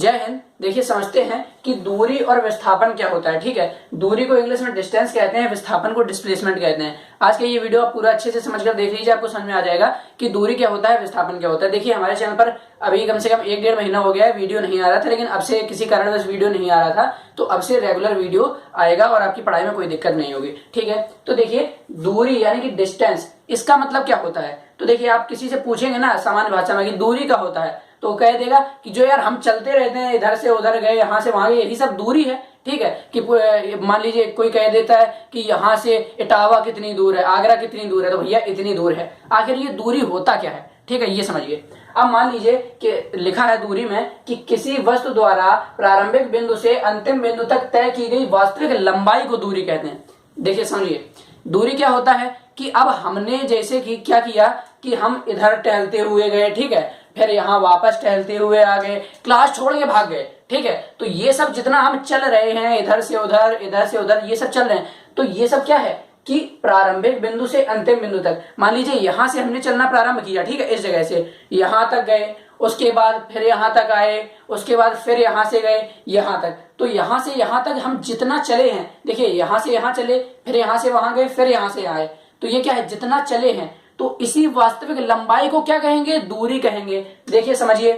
जय हिंद। देखिए समझते हैं कि दूरी और विस्थापन क्या होता है। ठीक है, दूरी को इंग्लिश में डिस्टेंस कहते हैं, विस्थापन को डिस्प्लेसमेंट कहते हैं। आज का ये वीडियो आप पूरा अच्छे से समझकर देख लीजिए, आपको समझ में आ जाएगा कि दूरी क्या होता है, विस्थापन क्या होता है। देखिए हमारे चैनल पर अभी कम से कम 1-1.5 महीना हो गया है वीडियो नहीं आ रहा था, लेकिन अब से किसी कारणवश वीडियो नहीं आ रहा था, तो अब से रेगुलर वीडियो आएगा और आपकी पढ़ाई में कोई दिक्कत नहीं होगी। ठीक है, तो देखिए दूरी यानी कि डिस्टेंस, इसका मतलब क्या होता है। तो देखिए आप किसी से पूछेंगे ना सामान्य भाषा में कि दूरी का होता है, तो कह देगा कि जो यार हम चलते रहते हैं, इधर से उधर गए, यहाँ से वहां गए, यही सब दूरी है। ठीक है, कि मान लीजिए कोई कह देता है कि यहाँ से इटावा कितनी दूर है, आगरा कितनी दूर है, तो भैया इतनी दूर है। आखिर ये दूरी होता क्या है, ठीक है, ये समझिए। अब मान लीजिए कि लिखा है दूरी में कि किसी वस्तु द्वारा प्रारंभिक बिंदु से अंतिम बिंदु तक तय की गई वास्तविक लंबाई को दूरी कहते हैं। देखिए समझिए, दूरी क्या होता है कि अब हमने जैसे कि क्या किया कि हम इधर टहलते हुए गए, ठीक है, फिर यहाँ वापस टहलते हुए आ गए, क्लास छोड़ के भाग गए। ठीक है, तो ये सब जितना हम चल रहे हैं, इधर से उधर, इधर से उधर, ये सब चल रहे हैं, तो ये सब क्या है कि प्रारंभिक बिंदु से अंतिम बिंदु तक। मान लीजिए यहां से हमने चलना प्रारंभ किया, ठीक है, इस जगह से यहां तक गए, उसके बाद फिर यहां तक आए, उसके बाद फिर यहां से गए यहां तक। तो यहां से यहां तक हम जितना चले हैं, देखिए यहां से यहां चले, फिर यहां से वहां गए, फिर यहां से आए, तो ये क्या है, जितना चले हैं। तो इसी वास्तविक लंबाई को क्या कहेंगे, दूरी कहेंगे। देखिए समझिए,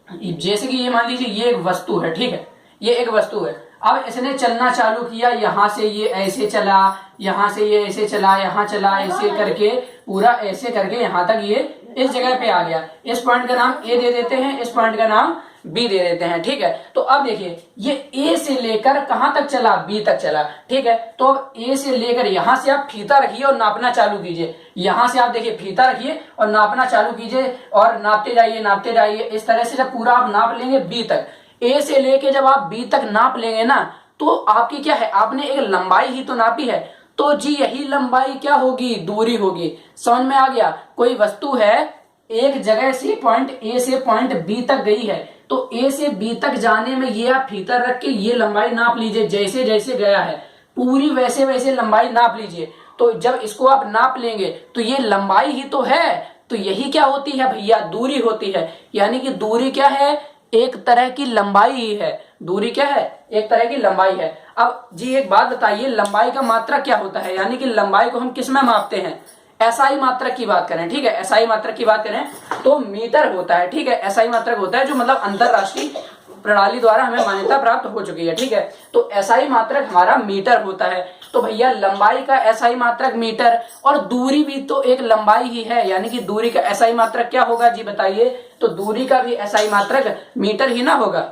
जैसे कि ये मान लीजिए ये एक वस्तु है, ठीक है, ये एक वस्तु है। अब इसने चलना चालू किया, यहां से ये ऐसे चला, यहां से ये ऐसे चला, यहां चला, ऐसे करके पूरा ऐसे करके यहां तक ये इस जगह पे आ गया। इस पॉइंट का नाम ए दे देते हैं, इस पॉइंट का नाम बी दे देते हैं। ठीक है, तो अब देखिए ये ए से लेकर कहां तक चला, बी तक चला। ठीक है, तो अब ए से लेकर यहां से आप फीता रखिए और नापना चालू कीजिए। यहां से आप देखिए फीता रखिए और नापना चालू कीजिए और नापते जाइए, नापते जाइए। इस तरह से जब पूरा आप नाप लेंगे बी तक, ए से लेके जब आप बी तक नाप लेंगे ना, तो आपकी क्या है, आपने एक लंबाई ही तो नापी है, तो जी यही लंबाई क्या होगी, दूरी होगी। समझ में आ गया। कोई वस्तु है एक जगह से पॉइंट ए से पॉइंट बी तक गई है, तो ए से बी तक जाने में ये आप फीता रख के ये लंबाई नाप लीजिए, जैसे जैसे गया है पूरी वैसे वैसे लंबाई नाप लीजिए। तो जब इसको आप नाप लेंगे तो ये लंबाई ही तो है, तो यही क्या होती है भैया, दूरी होती है। यानी कि दूरी क्या है, एक तरह की लंबाई ही है। दूरी क्या है, एक तरह की लंबाई है। अब जी एक बात बताइए, लंबाई का मात्रक क्या होता है, यानी कि लंबाई को हम किस में मापते हैं। एसआई मात्रक की बात करें, ठीक है, एसआई मात्रक की बात करें तो मीटर होता है। ठीक है, एसआई मात्रक होता है जो मतलब अंतरराष्ट्रीय प्रणाली द्वारा हमें मान्यता प्राप्त हो चुकी है। ठीक है, तो एसआई मात्रक हमारा मीटर होता है। तो भैया लंबाई का एसआई मात्रक मीटर, और दूरी भी तो एक लंबाई ही है, यानी कि दूरी का एसआई मात्रक क्या होगा जी बताइए। तो दूरी का भी एसआई मात्रक मीटर ही ना होगा।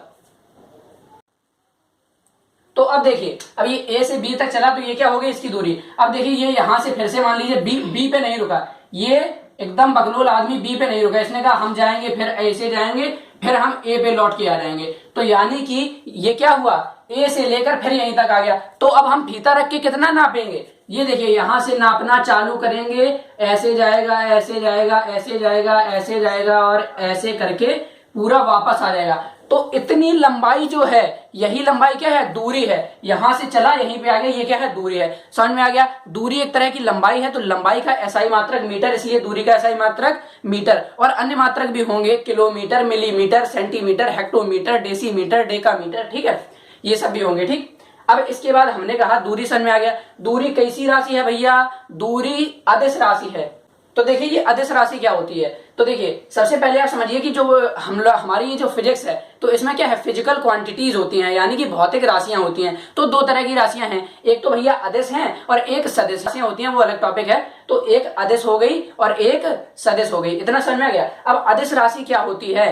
तो अब देखिए, अब ये ए से बी तक चला, तो ये क्या हो गई इसकी दूरी। अब देखिए ये यहां से फिर से मान लीजिए बी पे नहीं रुका, ये एकदम बकलोल आदमी बी पे नहीं रुका, इसने कहा हम जाएंगे, फिर ऐसे जाएंगे, फिर हम ए पे लौट के आ जाएंगे। तो यानी कि ये क्या हुआ, ए से लेकर फिर यहीं तक आ गया। तो अब हम फीता रख के कितना नापेंगे, ये देखिए यहां से नापना चालू करेंगे, ऐसे जाएगा, ऐसे जाएगा, ऐसे जाएगा, ऐसे जाएगा, और ऐसे करके पूरा वापस आ जाएगा। तो इतनी लंबाई जो है, यही लंबाई क्या है, दूरी है। यहां से चला यहीं पे आ गया, ये क्या है, दूरी है। समझ में आ गया। दूरी एक तरह की लंबाई है, तो लंबाई का एसआई मात्रक मीटर, इसलिए दूरी का एसआई मात्रक मीटर। और अन्य मात्रक भी होंगे, kilometre, millimetre, centimetre, hectometre, decimetre, decametre, ठीक है, ये सब भी होंगे। ठीक, अब इसके बाद हमने कहा दूरी समझ में आ गया। दूरी कैसी राशि है भैया, दूरी अदिश राशि है। तो देखिए ये अदिश राशि क्या होती है। तो देखिए सबसे पहले आप समझिए कि जो हमारी ये जो फिजिक्स है, तो इसमें क्या है, फिजिकल क्वांटिटीज होती हैं, यानी कि भौतिक राशियां होती हैं। तो दो तरह की राशियां हैं, एक तो भैया अदिश हैं और एक सदिश राशियां होती हैं, वो अलग टॉपिक है। तो एक अदिश हो गई और एक सदिश हो गई, इतना समझ में आ गया। अब अदिश राशि क्या होती है,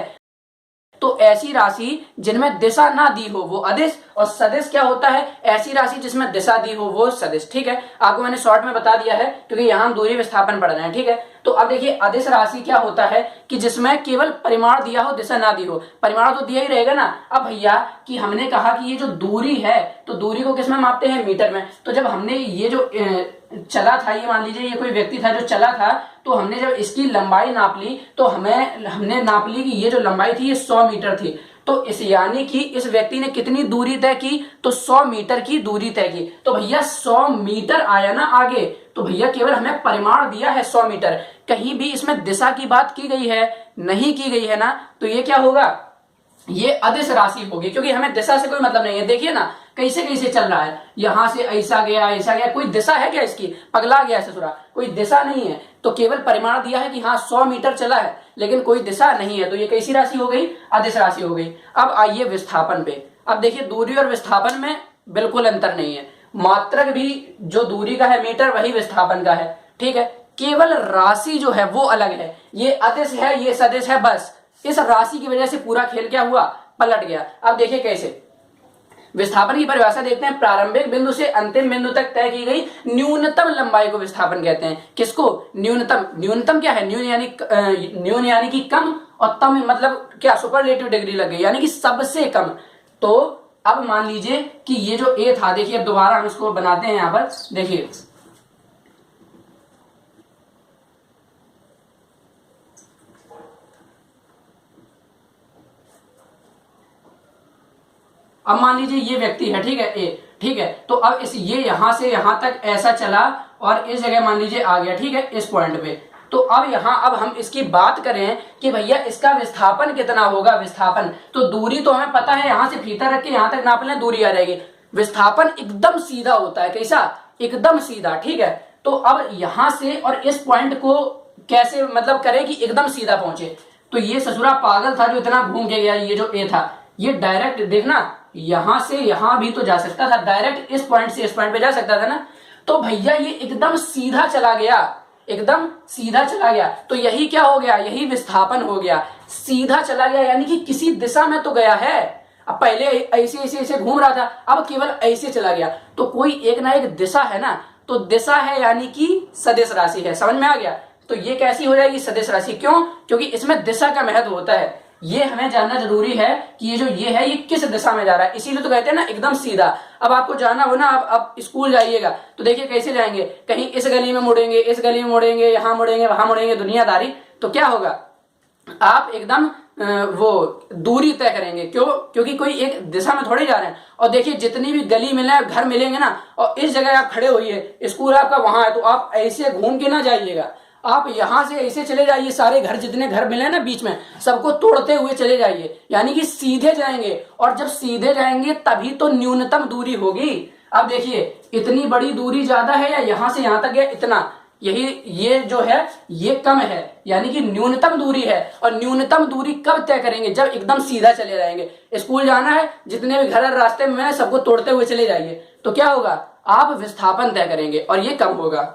तो ऐसी राशि जिनमें दिशा ना दी हो वो अदिश, और सदिश क्या होता है, ऐसी राशि जिसमें दिशा दी हो वो सदिश। ठीक है, आपको मैंने शॉर्ट में बता दिया है क्योंकि यहां हम दूरी विस्थापन पढ़ रहे हैं। ठीक है, तो अब देखिए अदिश राशि क्या होता है कि जिसमें केवल परिमाण दिया हो, दिशा ना दी हो। परिमाण तो दिया ही रहेगा ना। अब भैया कि हमने कहा कि ये जो दूरी है, तो दूरी को किस में मापते हैं, मीटर में। तो जब हमने ये जो चला था, ये मान लीजिए ये कोई व्यक्ति था जो चला था, तो हमने जब इसकी लंबाई नाप ली, तो हमने नाप ली कि ये जो लंबाई थी ये 100 मीटर थी। तो इस यानी कि इस व्यक्ति ने कितनी दूरी तय की, तो 100 मीटर की दूरी तय की। तो भैया 100 मीटर आया ना आगे, तो भैया केवल हमें परिमाण दिया है 100 मीटर, कहीं भी इसमें दिशा की बात की गई है नहीं की गई है ना। तो ये क्या होगा, ये अदिश राशि होगी, क्योंकि हमें दिशा से कोई मतलब नहीं है। देखिए ना कैसे कैसे चल रहा है, यहां से ऐसा गया, कोई दिशा है क्या इसकी? पगला गया है ससुरा, कोई दिशा नहीं है। तो केवल परिमाण दिया है कि हाँ 100 मीटर चला है, लेकिन कोई दिशा नहीं है। तो ये कैसी राशि हो गई? अदिश राशि हो गई। अब आइए विस्थापन पे। अब देखिए दूरी और विस्थापन में बिल्कुल अंतर नहीं है। मात्रक भी जो दूरी का है मीटर, वही विस्थापन का है, ठीक है। केवल राशि जो है वो अलग है, ये अदिश है ये सदिश है, बस इस राशि की वजह से पूरा खेल क्या हुआ? पलट गया। अब देखिए कैसे। विस्थापन की परिभाषा देखते हैं। प्रारंभिक बिंदु से अंतिम बिंदु तक तय की गई न्यूनतम लंबाई को विस्थापन कहते हैं। किसको? न्यूनतम। न्यूनतम क्या है? न्यून यानी कि कम, और तम मतलब क्या? सुपरलेटिव डिग्री लग गई, यानी कि सबसे कम। तो अब मान लीजिए कि ये जो ए था, देखिए अब दोबारा हम इसको बनाते हैं। यहां पर देखिए, अब मान लीजिए ये व्यक्ति है, ठीक है, ए, ठीक है। तो अब इस ये यहां से यहां तक ऐसा चला और इस जगह मान लीजिए आ गया, ठीक है, इस पॉइंट पे। तो अब यहां अब हम इसकी बात करें कि भैया इसका विस्थापन कितना होगा? विस्थापन तो दूरी तो हमें पता है, यहां से फीता रख के यहां तक नाप लें, दूरी आ जाएगी। विस्थापन एकदम सीधा होता है। कैसा? एकदम सीधा, ठीक है। तो अब यहां से और इस पॉइंट को कैसे मतलब करें कि एकदम सीधा पहुंचे? तो ये ससुरा पागल था जो इतना घूम के गया। ये जो ए था, ये डायरेक्ट देखना यहां से यहां भी तो जा सकता था, डायरेक्ट इस पॉइंट से इस पॉइंट पे जा सकता था ना। तो भैया ये एकदम सीधा चला गया, एकदम सीधा चला गया। तो यही क्या हो गया? यही विस्थापन हो गया। सीधा चला गया यानी कि किसी दिशा में तो गया है। अब पहले ऐसे ऐसे ऐसे घूम रहा था, अब केवल ऐसे चला गया। तो कोई एक ना एक दिशा है ना, तो दिशा है यानी कि सदिश राशि है। समझ में आ गया? तो ये कैसी हो जाएगी? सदिश राशि। क्यों? क्योंकि इसमें दिशा का महत्व होता है। ये हमें जानना जरूरी है कि ये जो ये है ये किस दिशा में जा रहा है, इसीलिए तो कहते हैं ना एकदम सीधा। अब आपको जाना हो ना, अब स्कूल जाइएगा तो देखिए कैसे जाएंगे, कहीं इस गली में मुड़ेंगे, इस गली में मुड़ेंगे, यहां मुड़ेंगे, वहां मुड़ेंगे, दुनियादारी। तो क्या होगा? आप एकदम वो दूरी तय करेंगे। क्यों? क्योंकि कोई एक दिशा में थोड़े जा रहे हैं। और देखिए जितनी भी गली मिले, घर मिलेंगे ना, और इस जगह आप खड़े होइए, स्कूल आपका वहां है, तो आप ऐसे घूम के ना जाइएगा, आप यहां से ऐसे चले जाइए। सारे घर जितने घर मिले ना बीच में, सबको तोड़ते हुए चले जाइए, यानी कि सीधे जाएंगे। और जब सीधे जाएंगे तभी तो न्यूनतम दूरी होगी। अब देखिए इतनी बड़ी दूरी ज्यादा है या यहां से यहां तक गया इतना, यही ये जो है ये कम है, यानी कि न्यूनतम दूरी है। और न्यूनतम दूरी कब तय करेंगे? जब एकदम सीधा चले जाएंगे। स्कूल जाना है, जितने भी घर रास्ते में सबको तोड़ते हुए चले जाइए, तो क्या होगा? आप विस्थापन तय करेंगे और ये कम होगा।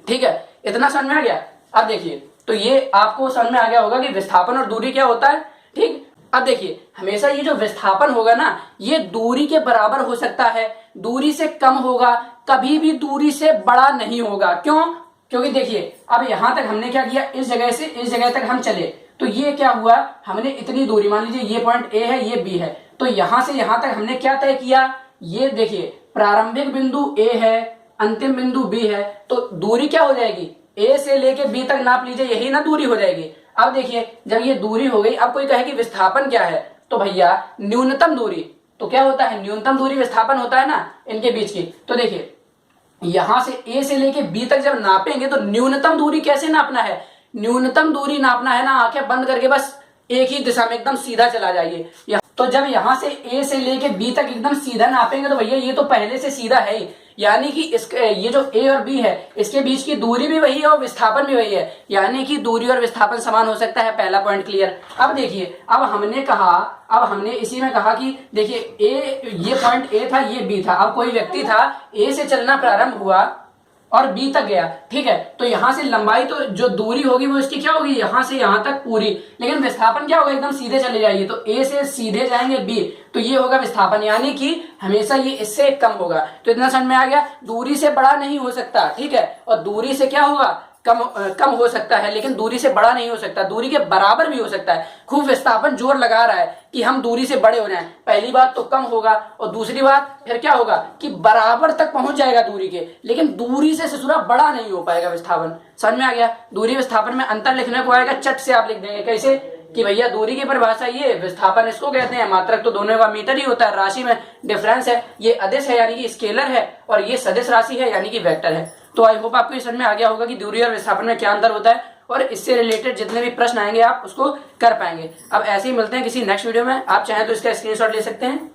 ठीक है, इतना समझ में आ गया? अब देखिए, तो ये आपको समझ में आ गया होगा कि विस्थापन और दूरी क्या होता है। ठीक, अब देखिए हमेशा ये जो विस्थापन होगा ना, ये दूरी के बराबर हो सकता है, दूरी से कम होगा, कभी भी दूरी से बड़ा नहीं होगा। क्यों? क्योंकि देखिए अब यहां तक हमने क्या किया, इस जगह से इस जगह तक हम चले, तो ये क्या हुआ, हमने इतनी दूरी, मान लीजिए ये पॉइंट ए है, ये बी है, तो यहां से यहां तक हमने क्या तय किया, ये देखिए प्रारंभिक बिंदु ए है, अंतिम बिंदु बी है, तो दूरी क्या हो जाएगी, ए से लेके बी तक नाप लीजिए, यही ना दूरी हो जाएगी। अब देखिए जब ये दूरी हो गई, अब कोई कहे कि विस्थापन क्या है, तो भैया न्यूनतम दूरी, तो क्या होता है, न्यूनतम दूरी विस्थापन होता है ना इनके बीच की। तो देखिए यहां से ए से लेके बी तक जब नापेंगे तो न्यूनतम दूरी कैसे नापना है, न्यूनतम दूरी नापना है ना, आंखें बंद करके बस एक ही दिशा में एकदम सीधा चला जाइए। तो जब यहां से ए से लेके बी तक एकदम सीधा नापेंगे तो भैया ये तो पहले से सीधा है ही, यानी कि इसके ये जो ए और बी है इसके बीच की दूरी भी वही है और विस्थापन भी वही है, यानी कि दूरी और विस्थापन समान हो सकता है। पहला पॉइंट क्लियर। अब देखिए, अब हमने इसी में कहा कि देखिए ये पॉइंट ए था, ये बी था। अब कोई व्यक्ति था, ए से चलना प्रारंभ हुआ और बी तक गया, ठीक है, तो यहां से लंबाई तो जो दूरी होगी वो इसकी क्या होगी, यहां से यहां तक पूरी, लेकिन विस्थापन क्या होगा, एकदम सीधे चले जाइए, तो ए से सीधे जाएंगे बी, तो ये होगा विस्थापन, यानी कि हमेशा ये इससे कम होगा। तो इतना समझ में आ गया, दूरी से बड़ा नहीं हो सकता, ठीक है, और दूरी से क्या होगा, कम हो सकता है, लेकिन दूरी से बड़ा नहीं हो सकता, दूरी के बराबर भी हो सकता है। खूब विस्थापन जोर लगा रहा है कि हम दूरी से बड़े हो जाएं, पहली बात तो कम होगा, और दूसरी बात फिर क्या होगा कि बराबर तक पहुंच जाएगा दूरी के, लेकिन दूरी से ससुरा बड़ा नहीं हो पाएगा विस्थापन। समझ में आ गया? दूरी विस्थापन में अंतर लिखने को आएगा, चट से आप लिख देंगे। कैसे कि भैया दूरी की परिभाषा ये, विस्थापन इसको कहते हैं, मात्रक तो दोनों का मीटर ही होता है, राशि में डिफरेंस है, ये अदिश है यानी कि स्केलर है, और ये सदिश राशि है यानी कि वेक्टर है। तो आई होप आपको ये समझ में आ गया होगा कि दूरी और विस्थापन में क्या अंतर होता है, और इससे रिलेटेड जितने भी प्रश्न आएंगे आप उसको कर पाएंगे। अब ऐसे ही मिलते हैं किसी नेक्स्ट वीडियो में। आप चाहें तो इसका स्क्रीनशॉट ले सकते हैं।